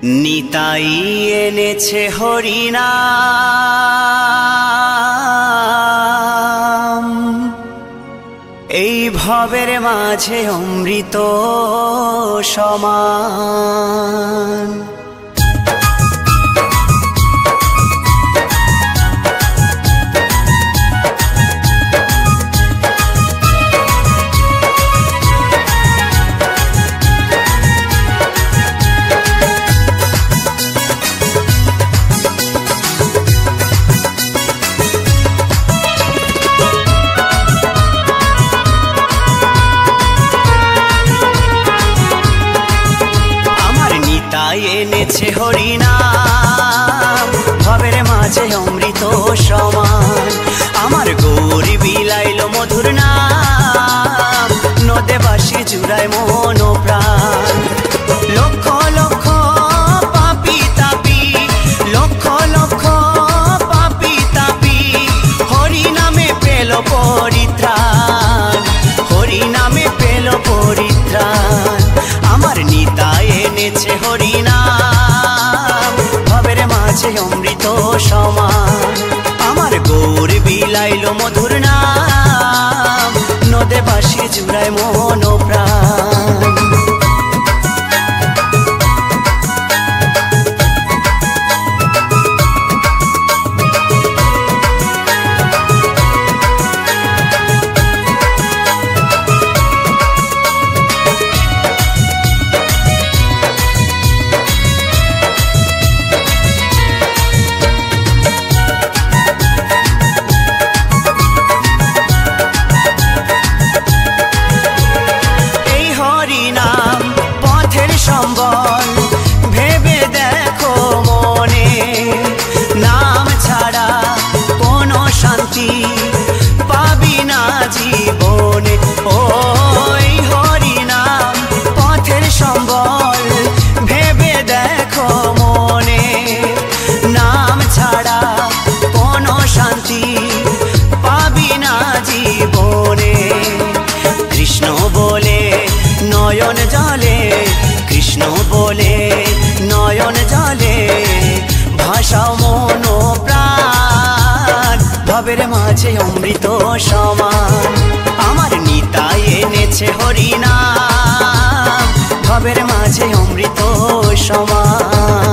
নিতাই এনেছে হরিনাম, এই ভবের মাঝে অমৃত সমান। এনেছে হরিনাম, ভবের মাঝে অমৃত সমান। আমার গৌরী বিলাইল মধুর নাম, নদে বাসি জুড়ায় মন প্রাণ। লক্ষ লক্ষ পাপি তাপি, লক্ষ লক্ষ পাপি তাপি, হরিনামে পেল পরিত্রাণ, হরিনামে পেল পরিত্রাণ। আমার নিতাই এনেছে হরিনাম, ভবের মাঝে অমৃত সমান। আমার গৌর বিলাইল মধুর নাম, নদে বাসি জুড়ায় মন প্রাণ। সম্বল ভেবে দেখো মনে, নাম ছাড়া কোনো শান্তি পাবি না জীবনে। ওই হরি নাম পথের সম্বল ভেবে দেখো মনে, নাম ছাড়া কোনো শান্তি পাবি না জীবনে। কৃষ্ণ বলে নয়ন জলে, কৃষ্ণ বলে নয়ন জলে, ভাষাও মন প্রাণ, ভবের মাঝে অমৃত সমান। আমার নিতাই এনেছে হরিনাম, ভবের মাঝে অমৃত সমান।